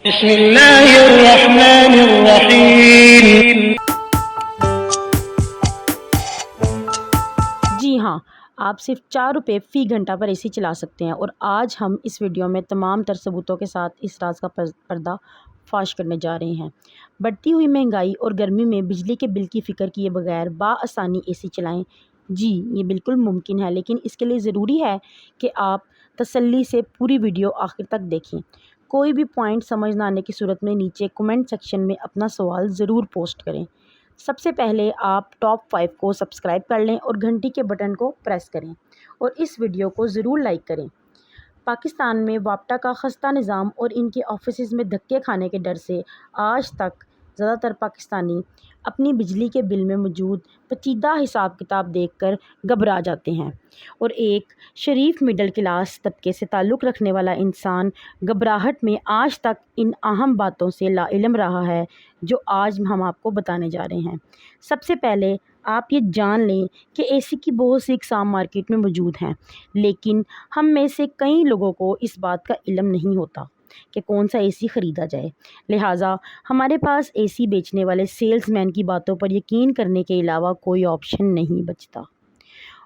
بسم اللہ الرحمن الرحیم۔ جی ہاں، آپ صرف 4 روپے فی گھنٹہ پر اے سی چلا سکتے ہیں، اور آج ہم اس ویڈیو میں تمام تر ثبوتوں کے ساتھ اس راز کا پردہ فاش کرنے جا رہے ہیں۔ بڑھتی ہوئی مہنگائی اور گرمی میں بجلی کے بل کی فکر کیے بغیر بآسانی اے سی چلائیں۔ جی، یہ بالکل ممکن ہے، لیکن اس کے لیے ضروری ہے کہ آپ تسلی سے پوری ویڈیو آخر تک دیکھیں۔ کوئی بھی پوائنٹ سمجھ نہ آنے کی صورت میں نیچے کمنٹ سیکشن میں اپنا سوال ضرور پوسٹ کریں۔ سب سے پہلے آپ ٹاپ 5 کو سبسکرائب کر لیں اور گھنٹی کے بٹن کو پریس کریں، اور اس ویڈیو کو ضرور لائک کریں۔ پاکستان میں وابٹا کا خستہ نظام اور ان کے آفیسز میں دھکے کھانے کے ڈر سے آج تک زیادہ تر پاکستانی اپنی بجلی کے بل میں موجود پیچیدہ حساب کتاب دیکھ کر گھبرا جاتے ہیں، اور ایک شریف مڈل کلاس طبقے سے تعلق رکھنے والا انسان گھبراہٹ میں آج تک ان اہم باتوں سے لا علم رہا ہے جو آج ہم آپ کو بتانے جا رہے ہیں۔ سب سے پہلے آپ یہ جان لیں کہ اے سی کی بہت سی اقسام مارکیٹ میں موجود ہیں، لیکن ہم میں سے کئی لوگوں کو اس بات کا علم نہیں ہوتا کہ کون سا اے سی خریدا جائے۔ لہٰذا ہمارے پاس اے سی بیچنے والے سیلز مین کی باتوں پر یقین کرنے کے علاوہ کوئی آپشن نہیں بچتا،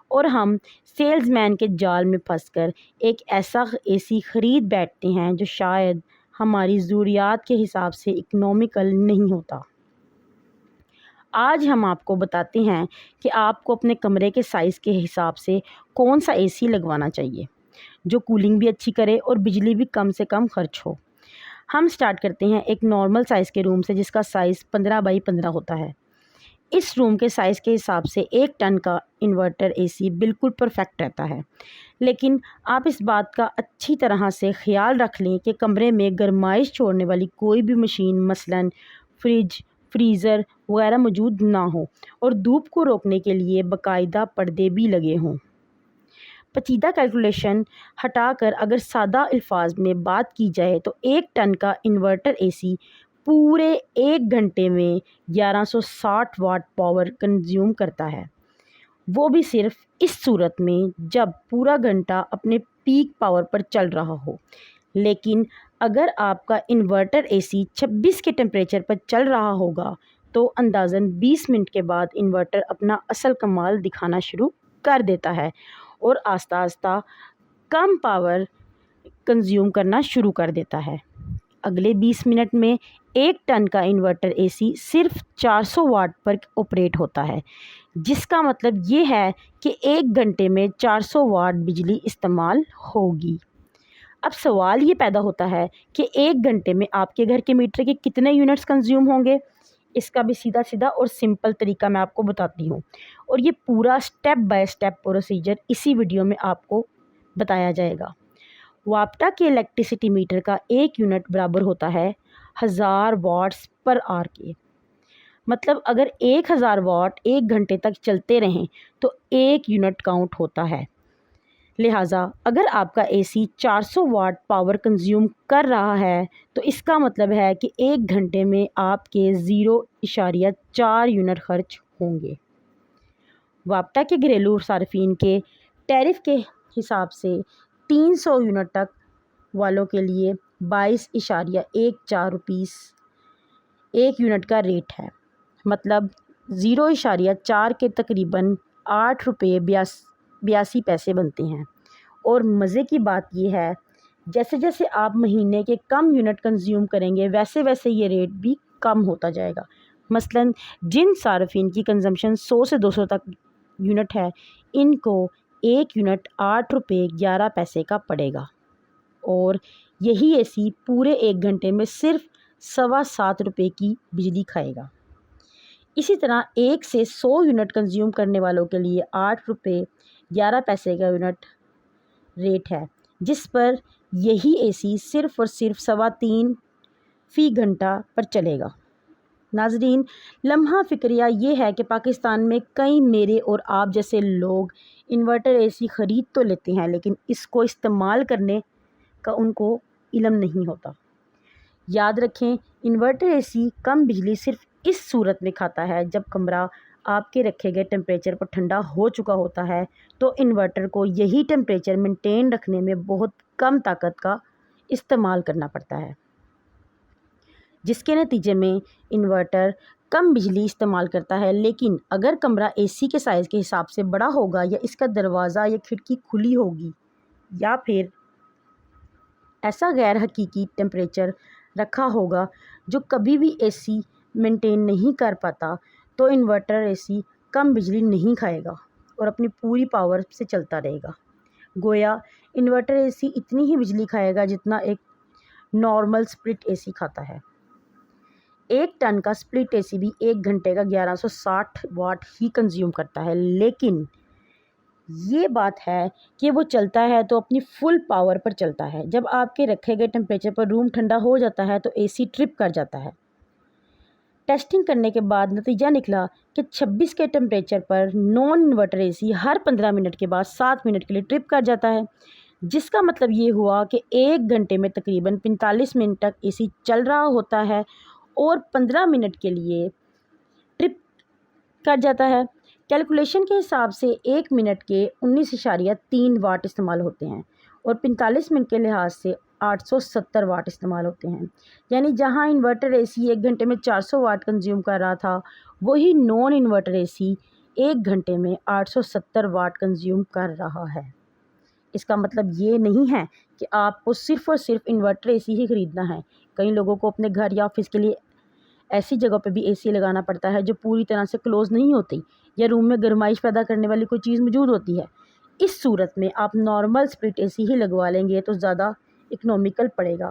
اور ہم سیلز مین کے جال میں پھنس کر ایک ایسا اے سی خرید بیٹھتے ہیں جو شاید ہماری ضروریات کے حساب سے اکنامیکل نہیں ہوتا۔ آج ہم آپ کو بتاتے ہیں کہ آپ کو اپنے کمرے کے سائز کے حساب سے کون سا اے سی لگوانا چاہیے جو کولنگ بھی اچھی کرے اور بجلی بھی کم سے کم خرچ ہو۔ ہم سٹارٹ کرتے ہیں ایک نارمل سائز کے روم سے جس کا سائز 15x15 ہوتا ہے۔ اس روم کے سائز کے حساب سے 1 ٹن کا انورٹر اے سی بالکل پرفیکٹ رہتا ہے، لیکن آپ اس بات کا اچھی طرح سے خیال رکھ لیں کہ کمرے میں گرمائش چھوڑنے والی کوئی بھی مشین مثلاً فریج، فریزر وغیرہ موجود نہ ہو، اور دھوپ کو روکنے کے لیے باقاعدہ پردے بھی لگے ہوں۔ پیچیدہ کیلکولیشن ہٹا کر اگر سادہ الفاظ میں بات کی جائے تو 1 ٹن کا انورٹر اے سی پورے 1 گھنٹے میں 1160 واٹ پاور کنزیوم کرتا ہے، وہ بھی صرف اس صورت میں جب پورا گھنٹہ اپنے پیک پاور پر چل رہا ہو۔ لیکن اگر آپ کا انورٹر اے سی 26 کے ٹمپریچر پر چل رہا ہوگا تو اندازاً 20 منٹ کے بعد انورٹر اپنا اصل کمال دکھانا شروع کر دیتا ہے اور آہستہ آہستہ کم پاور کنزیوم کرنا شروع کر دیتا ہے۔ اگلے 20 منٹ میں 1 ٹن کا انورٹر اے سی صرف 400 واٹ پر آپریٹ ہوتا ہے، جس کا مطلب یہ ہے کہ 1 گھنٹے میں 400 واٹ بجلی استعمال ہوگی۔ اب سوال یہ پیدا ہوتا ہے کہ 1 گھنٹے میں آپ کے گھر کے میٹر کے کتنے یونٹس کنزیوم ہوں گے؟ اس کا بھی سیدھا اور سمپل طریقہ میں آپ کو بتاتی ہوں، اور یہ پورا سٹیپ بائی سٹیپ پروسیجر اسی ویڈیو میں آپ کو بتایا جائے گا۔ وابٹا کے الیکٹریسٹی میٹر کا 1 یونٹ برابر ہوتا ہے 1000 واٹس پر آور کے۔ مطلب اگر 1000 واٹ 1 گھنٹے تک چلتے رہیں تو 1 یونٹ کاؤنٹ ہوتا ہے۔ لہٰذا اگر آپ کا اے سی 400 واٹ پاور کنزیوم کر رہا ہے تو اس کا مطلب ہے کہ 1 گھنٹے میں آپ کے 0.4 یونٹ خرچ ہوں گے۔ وابٹا کے گھریلو صارفین کے ٹیرف کے حساب سے 300 یونٹ تک والوں کے لیے 22.14 روپیس 1 یونٹ کا ریٹ ہے، مطلب 0.4 کے تقریباً 8 روپے 82 پیسے بنتے ہیں۔ اور مزے کی بات یہ ہے، جیسے جیسے آپ مہینے کے کم یونٹ کنزیوم کریں گے ویسے ویسے یہ ریٹ بھی کم ہوتا جائے گا۔ مثلاً جن صارفین کی کنزمپشن 100 سے 200 تک یونٹ ہے، ان کو 1 یونٹ 8 روپے 11 پیسے کا پڑے گا، اور یہی اے سی پورے 1 گھنٹے میں صرف 7.25 روپے کی بجلی کھائے گا۔ اسی طرح 1 سے 100 یونٹ کنزیوم کرنے والوں کے لیے 8 روپے 11 پیسے کا یونٹ ریٹ ہے، جس پر یہی اے سی صرف اور صرف 3.25 فی گھنٹہ پر چلے گا۔ ناظرین، لمحہ فکریہ یہ ہے کہ پاکستان میں کئی میرے اور آپ جیسے لوگ انورٹر اے سی خرید تو لیتے ہیں، لیکن اس کو استعمال کرنے کا ان کو علم نہیں ہوتا۔ یاد رکھیں، انورٹر اے سی کم بجلی صرف اس صورت میں کھاتا ہے جب کمرہ آپ کے رکھے گئے ٹمپریچر پر ٹھنڈا ہو چکا ہوتا ہے، تو انورٹر کو یہی ٹمپریچر مینٹین رکھنے میں بہت کم طاقت کا استعمال کرنا پڑتا ہے۔ جس کے نتیجے میں انورٹر کم بجلی استعمال کرتا ہے۔ لیکن اگر کمرہ اے سی کے سائز کے حساب سے بڑا ہوگا، یا اس کا دروازہ یا کھڑکی کھلی ہوگی، یا پھر ایسا غیر حقیقی ٹیمپریچر رکھا ہوگا جو کبھی بھی اے سی مینٹین نہیں کر پاتا، تو انورٹر اے سی کم بجلی نہیں کھائے گا اور اپنی پوری پاور سے چلتا رہے گا۔ گویا انورٹر اے سی اتنی ہی بجلی کھائے گا جتنا ایک نارمل سپلٹ اے سی کھاتا ہے۔ 1 ٹن کا سپلٹ اے سی بھی 1 گھنٹے کا 1160 واٹ ہی کنزیوم کرتا ہے، لیکن یہ بات ہے کہ وہ چلتا ہے تو اپنی فل پاور پر چلتا ہے۔ جب آپ کے رکھے گئے ٹمپریچر پر روم ٹھنڈا ہو جاتا ہے تو اے سی ٹرپ کر جاتا ہے۔ ٹیسٹنگ کرنے کے بعد نتیجہ نکلا کہ 26 کے ٹمپریچر پر نان انورٹر اے سی ہر 15 منٹ کے بعد 7 منٹ کے لیے ٹرپ کر جاتا ہے، جس کا مطلب یہ ہوا کہ 1 گھنٹے میں تقریباً 45 منٹ تک اے سی چل رہا ہوتا ہے اور 15 منٹ کے لیے ٹرپ کر جاتا ہے۔ کیلکولیشن کے حساب سے 1 منٹ کے 19.3 واٹ استعمال ہوتے ہیں اور 45 منٹ کے لحاظ سے 870 واٹ استعمال ہوتے ہیں۔ یعنی جہاں انورٹر اے سی 1 گھنٹے میں 400 واٹ کنزیوم کر رہا تھا، وہی نان انورٹر اے سی 1 گھنٹے میں 870 واٹ کنزیوم کر رہا ہے۔ اس کا مطلب یہ نہیں ہے کہ آپ کو صرف اور صرف انورٹر اے سی ہی خریدنا ہے۔ کئی لوگوں کو اپنے گھر یا آفس کے لیے ایسی جگہ پہ بھی اے سی لگانا پڑتا ہے جو پوری طرح سے کلوز نہیں ہوتی، یا روم میں گرمائش پیدا کرنے والی کوئی چیز موجود ہوتی ہے۔ اس صورت میں آپ نارمل سپلٹ اے سی ہی لگوا لیں گے تو زیادہ اکنومیکل پڑے گا۔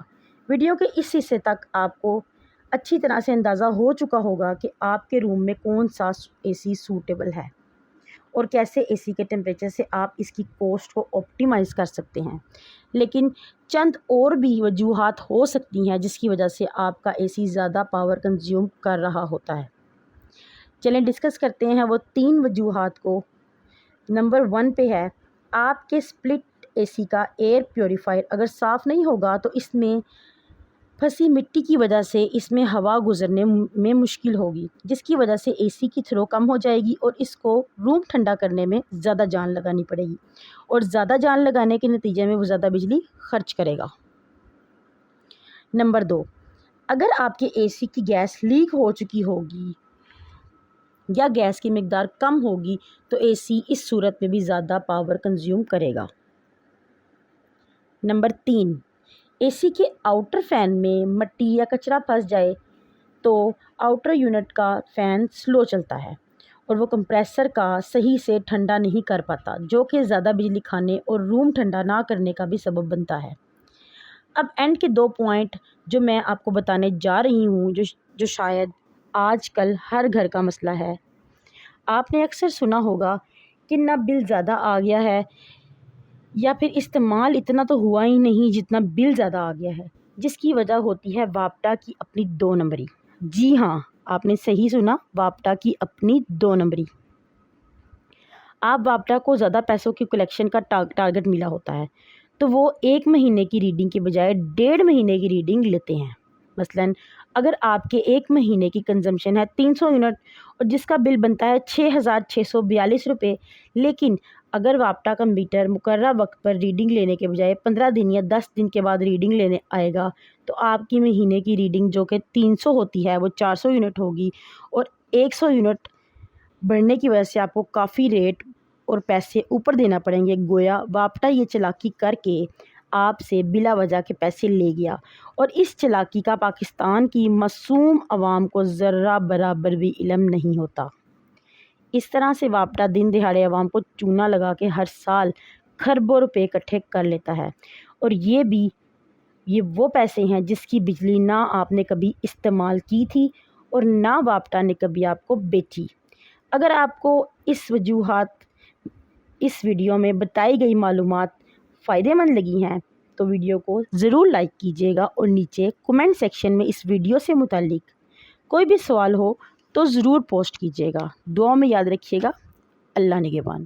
ویڈیو کے اس حصے تک آپ کو اچھی طرح سے اندازہ ہو چکا ہوگا کہ آپ کے روم میں کون سا اے سی سوٹیبل ہے اور کیسے اے سی کے ٹمپریچر سے آپ اس کی کوسٹ کو آپٹیمائز کر سکتے ہیں۔ لیکن چند اور بھی وجوہات ہو سکتی ہیں جس کی وجہ سے آپ کا اے سی زیادہ پاور کنزیوم کر رہا ہوتا ہے۔ چلیں ڈسکس کرتے ہیں وہ 3 وجوہات کو۔ نمبر 1 پہ ہے، آپ کے سپلٹ اے سی کا ایئر پیوریفائر اگر صاف نہیں ہوگا تو اس میں پھنسی مٹی کی وجہ سے اس میں ہوا گزرنے میں مشکل ہوگی، جس کی وجہ سے اے سی کی تھرو کم ہو جائے گی اور اس کو روم ٹھنڈا کرنے میں زیادہ جان لگانی پڑے گی، اور زیادہ جان لگانے کے نتیجے میں وہ زیادہ بجلی خرچ کرے گا۔ نمبر 2، اگر آپ کے اے سی کی گیس لیک ہو چکی ہوگی یا گیس کی مقدار کم ہوگی تو اے سی اس صورت میں بھی زیادہ پاور کنزیوم کرے گا۔ نمبر 3، اے سی کے آؤٹر فین میں مٹی یا کچرا پھنس جائے تو آؤٹر یونٹ کا فین سلو چلتا ہے اور وہ کمپریسر کا صحیح سے ٹھنڈا نہیں کر پاتا، جو کہ زیادہ بجلی کھانے اور روم ٹھنڈا نہ کرنے کا بھی سبب بنتا ہے۔ اب اینڈ کے 2 پوائنٹ جو میں آپ کو بتانے جا رہی ہوں، جو شاید آج کل ہر گھر کا مسئلہ ہے۔ آپ نے اکثر سنا ہوگا کہ نہ بل زیادہ آ گیا ہے، یا پھر استعمال اتنا تو ہوا ہی نہیں جتنا بل زیادہ آ گیا ہے، جس کی وجہ ہوتی ہے وابٹا کی اپنی 2 نمبری۔ جی ہاں، آپ نے صحیح سنا، وابٹا کی اپنی 2 نمبری۔ آپ وابٹا کو زیادہ پیسوں کی کلیکشن کا ٹارگٹ ملا ہوتا ہے، تو وہ 1 مہینے کی ریڈنگ کے بجائے 1.5 مہینے کی ریڈنگ لیتے ہیں۔ مثلاً اگر آپ کے 1 مہینے کی کنزمپشن ہے 300 یونٹ اور جس کا بل بنتا ہے 6,642 روپے، لیکن اگر وابٹا کا میٹر مقررہ وقت پر ریڈنگ لینے کے بجائے 15 دن یا 10 دن کے بعد ریڈنگ لینے آئے گا، تو آپ کی مہینے کی ریڈنگ جو کہ 300 ہوتی ہے وہ 400 یونٹ ہوگی، اور 100 یونٹ بڑھنے کی وجہ سے آپ کو کافی ریٹ اور پیسے اوپر دینا پڑیں گے۔ گویا وابٹا یہ چلاکی کر کے آپ سے بلا وجہ کے پیسے لے گیا، اور اس چلاکی کا پاکستان کی معصوم عوام کو ذرہ برابر بھی علم نہیں ہوتا۔ اس طرح سے وابٹا دن دہاڑے عوام کو چونا لگا کے ہر سال کھربوں روپے اکٹھے کر لیتا ہے، اور یہ وہ پیسے ہیں جس کی بجلی نہ آپ نے کبھی استعمال کی تھی اور نہ وابٹا نے کبھی آپ کو بیچی۔ اگر آپ کو اس ویڈیو میں بتائی گئی معلومات فائدے مند لگی ہیں تو ویڈیو کو ضرور لائک کیجیے گا، اور نیچے کمنٹ سیکشن میں اس ویڈیو سے متعلق کوئی بھی سوال ہو تو ضرور پوسٹ کیجیے گا۔ دعاؤں میں یاد رکھیے گا۔ اللہ نگہبان۔